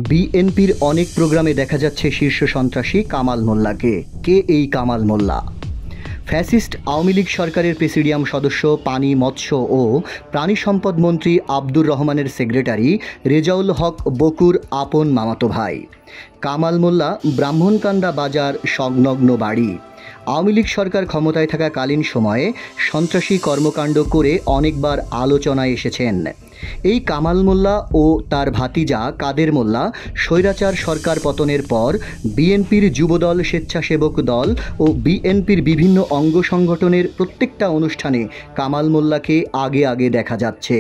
বিএনপির অনেক প্রোগ্রামে দেখা যাচ্ছে শীর্ষ সন্ত্রাসী কামাল মোল্লাকে। কে এই কামাল মোল্লা? ফ্যাসিস্ট আওয়ামী লীগ সরকারের প্রেসিডিয়াম সদস্য, পানি, মৎস্য ও প্রাণী সম্পদ মন্ত্রী আব্দুর রহমানের সেক্রেটারি রেজাউল হক বকুর আপন মামাতো ভাই। কামাল মোল্লা ব্রাহ্মণকান্দা বাজার সংলগ্ন বাড়ি। আওয়ামী লীগ সরকার ক্ষমতায় থাকাকালীন সময়ে সন্ত্রাসী কর্মকাণ্ড করে অনেকবার আলোচনায় এসেছেন। এই কামাল মোল্লা ও তার ভাতিজা কাদের মোল্লা স্বৈরাচার সরকার পতনের পর বিএনপির যুবদল, স্বেচ্ছাসেবক দল ও বিএনপির বিভিন্ন অঙ্গ সংগঠনের প্রত্যেকটা অনুষ্ঠানে কামাল মোল্লাকে আগে আগে দেখা যাচ্ছে।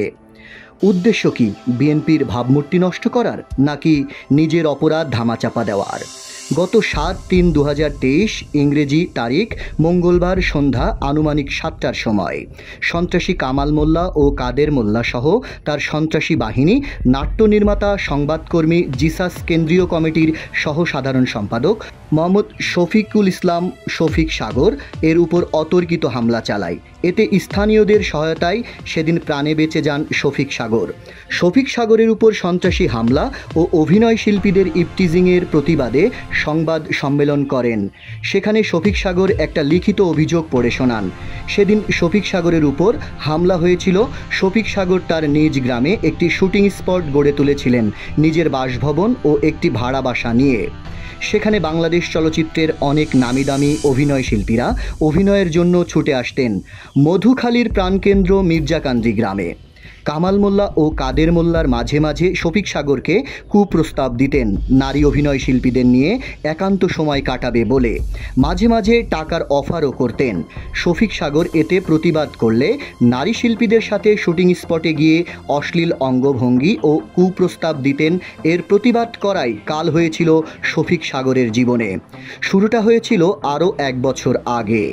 উদ্দেশ্য কি? বিএনপির ভাবমূর্তি নষ্ট করার, নাকি নিজের অপরাধ ধামাচাপা দেওয়ার? গত 7/3/2023 ইংরেজি তারিখ মঙ্গলবার সন্ধ্যা আনুমানিক 7টার সময় সন্ত্রাসী কামাল মোল্লা ও কাদের মোল্লা সহ তার সন্ত্রাসী বাহিনী নাট্য নির্মাতা, সংবাদকর্মী, জিসাস কেন্দ্রীয় কমিটির সহ সাধারণ সম্পাদক মোহাম্মদ শফিকুল ইসলাম শফিক সাগর এর উপর অতর্কিত হামলা চালায়। এতে স্থানীয়দের সহায়তায় সেদিন প্রাণে বেঁচে যান শফিক সাগর। শফিক সাগরের উপর সন্ত্রাসী হামলা ও অভিনয় শিল্পীদের ইপটিজিংয়ের প্রতিবাদে সংবাদ সম্মেলন করেন। সেখানে শফিক সাগর একটা লিখিত অভিযোগ পড়ে শোনান। সেদিন শফিক সাগরের উপর হামলা হয়েছিল। শফিক সাগর তার নিজ গ্রামে একটি শুটিং স্পট গড়ে তুলেছিলেন নিজের বাসভবন ও একটি ভাড়া বাসা নিয়ে। সেখানে বাংলাদেশ চলচ্চিত্রের অনেক নামিদামি অভিনয় শিল্পীরা অভিনয়ের জন্য ছুটে আসতেন মধুখালীর প্রাণকেন্দ্র মির্জাকান্দি গ্রামে। কামাল মোল্লা ও কাদের মোল্লার মাঝে মাঝে শফিক সাগরকে কুপ্রস্তাব দিতেন নারী অভিনয় শিল্পীদের নিয়ে একান্ত সময় কাটাবে বলে। মাঝে মাঝে টাকার অফারও করতেন। শফিক সাগর এতে প্রতিবাদ করলে নারী শিল্পীদের সাথে শুটিং স্পটে গিয়ে অশ্লীল অঙ্গভঙ্গি ও কুপ্রস্তাব দিতেন। এর প্রতিবাদ করাই কাল হয়েছিল শফিক সাগরের জীবনে। শুরুটা হয়েছিল আরও 1 বছর আগে।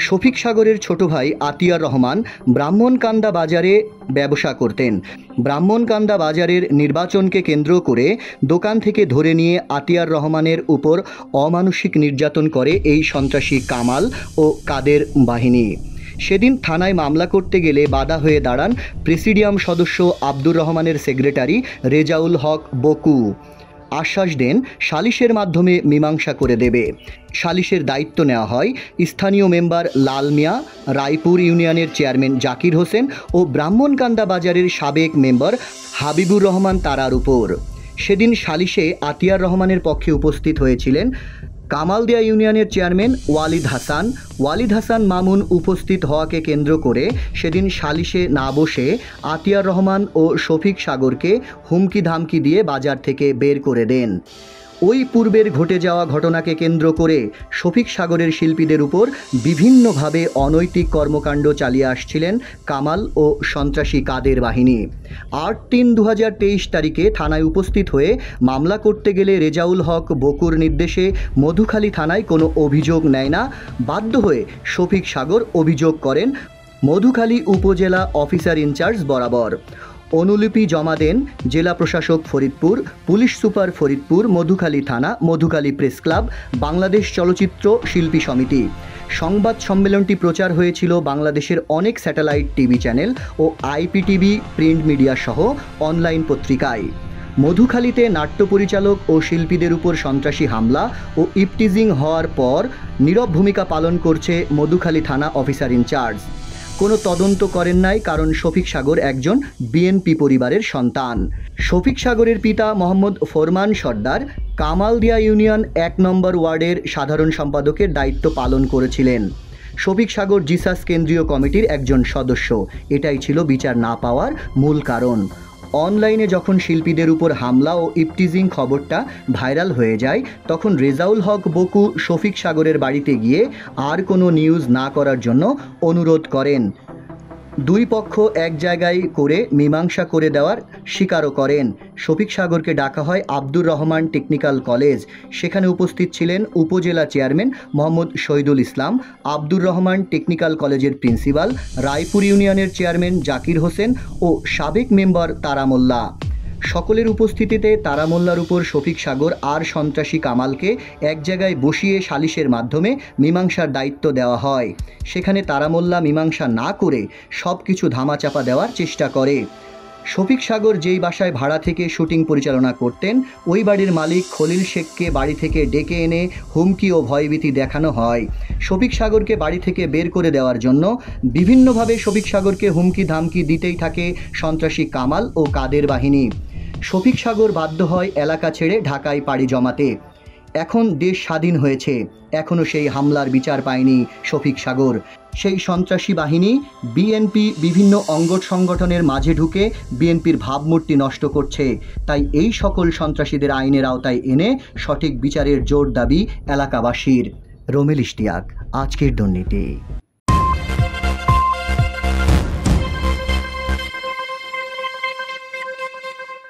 শফিক সাগরের ছোট ভাই আতিয়ার রহমান ব্রাহ্মণকান্দা বাজারে ব্যবসা করতেন। ব্রাহ্মণকান্দা বাজারের নির্বাচনকে কেন্দ্র করে দোকান থেকে ধরে নিয়ে আতিয়ার রহমানের উপর অমানসিক নির্যাতন করে এই সন্ত্রাসী কামাল ও কাদের বাহিনী। সেদিন থানায় মামলা করতে গেলে বাধা হয়ে দাঁড়ান প্রেসিডিয়াম সদস্য আব্দুর রহমানের সেক্রেটারি রেজাউল হক বকু। আশ্বাস দেন সালিশের মাধ্যমে মীমাংসা করে দেবে। সালিশের দায়িত্ব নেওয়া হয় স্থানীয় মেম্বার লাল মিয়া, রায়পুর ইউনিয়নের চেয়ারম্যান জাকির হোসেন ও ব্রাহ্মণকান্দা বাজারের সাবেক মেম্বার হাবিবুর রহমান তারার উপর। সেদিন সালিশে আতিয়ার রহমানের পক্ষে উপস্থিত হয়েছিলেন কামালদিয়া ইউনিয়নের চেয়ারম্যান ওয়ালিদ হাসান মামুন। উপস্থিত হওয়াকে কেন্দ্র করে সেদিন সালিশে না বসে আতিয়ার রহমান ও শফিক সাগরকে হুমকি ধামকি দিয়ে বাজার থেকে বের করে দেন। ওই পূর্বের ঘটে যাওয়া ঘটনাকে কেন্দ্র করে শফিক সাগরের শিল্পীদের উপর বিভিন্নভাবে অনৈতিক কর্মকাণ্ড চালিয়ে আসছিলেন কামাল ও সন্ত্রাসী কাদের বাহিনী। 8/3/2023 তারিখে থানায় উপস্থিত হয়ে মামলা করতে গেলে রেজাউল হক বকুর নির্দেশে মধুখালী থানায় কোনো অভিযোগ নেয় না। বাধ্য হয়ে শফিক সাগর অভিযোগ করেন মধুখালী উপজেলা অফিসার ইনচার্জ বরাবর। অনুলিপি জমা দেন জেলা প্রশাসক ফরিদপুর, পুলিশ সুপার ফরিদপুর, মধুখালী থানা, মধুখালী প্রেস ক্লাব, বাংলাদেশ চলচ্চিত্র শিল্পী সমিতি। সংবাদ সম্মেলনটি প্রচার হয়েছিল বাংলাদেশের অনেক স্যাটেলাইট টিভি চ্যানেল ও আইপিটিভি প্রিন্ট মিডিয়া সহ অনলাইন পত্রিকায়। মধুখালীতে নাট্য পরিচালক ও শিল্পীদের উপর সন্ত্রাসী হামলা ও ইপটিজিং হওয়ার পর নীরব ভূমিকা পালন করছে মধুখালী থানা অফিসার ইনচার্জ। কোনো তদন্ত করেন নাই, কারণ শফিক সাগর একজন বিএনপি পরিবারের সন্তান। শফিক সাগরের পিতা মোহাম্মদ ফরমান সর্দার কামালদিয়া ইউনিয়ন 1 নম্বর ওয়ার্ডের সাধারণ সম্পাদকের দায়িত্ব পালন করেছিলেন। শফিক সাগর জিসাস কেন্দ্রীয় কমিটির একজন সদস্য। এটাই ছিল বিচার না পাওয়ার মূল কারণ। অনলাইনে যখন শিল্পীদের উপর হামলা ও ইপটিজিং খবরটা ভাইরাল হয়ে যায়, তখন রেজাউল হক বকু শফিক সাগরের বাড়িতে গিয়ে আর কোনো নিউজ না করার জন্য অনুরোধ করেন। দুই পক্ষ এক জায়গায় করে মীমাংসা করে দেওয়ার স্বীকারও করেন। শফিক সাগরকে ডাকা হয় আব্দুর রহমান টেকনিক্যাল কলেজ। সেখানে উপস্থিত ছিলেন উপজেলা চেয়ারম্যান মোহাম্মদ শহীদুল ইসলাম, আব্দুর রহমান টেকনিক্যাল কলেজের প্রিন্সিপাল, রায়পুর ইউনিয়নের চেয়ারম্যান জাকির হোসেন ও সাবেক মেম্বার তারা মোল্লা। সকলের উপস্থিতিতে তারা মোল্লার উপর শফিক সাগর আর সন্ত্রাসী কামালকে এক জায়গায় বসিয়ে সালিশের মাধ্যমে মীমাংসার দায়িত্ব দেওয়া হয়। সেখানে তারা মোল্লা মীমাংসা না করে সব কিছু ধামাচাপা দেওয়ার চেষ্টা করে। শফিক সাগর যেই বাসায় ভাড়া থেকে শুটিং পরিচালনা করতেন, ওই বাড়ির মালিক খলিল শেখকে বাড়ি থেকে ডেকে এনে হুমকি ও ভয়ভীতি দেখানো হয়। শফিক সাগরকে বাড়ি থেকে বের করে দেওয়ার জন্য বিভিন্নভাবে শফিক সাগরকে হুমকি ধামকি দিতেই থাকে সন্ত্রাসী কামাল ও কাদের বাহিনী। শফিক সাগর বাধ্য হয় এলাকা ছেড়ে ঢাকায় পাড়ি জমাতে। এখন দেশ স্বাধীন হয়েছে, এখনও সেই হামলার বিচার পায়নি শফিক সাগর। সেই সন্ত্রাসী বাহিনী বিএনপি বিভিন্ন অঙ্গ সংগঠনের মাঝে ঢুকে বিএনপির ভাবমূর্তি নষ্ট করছে। তাই এই সকল সন্ত্রাসীদের আইনের আওতায় এনে সঠিক বিচারের জোর দাবি এলাকাবাসীর। রোমেল ইশতিয়াক, আজকের দুর্নীতি।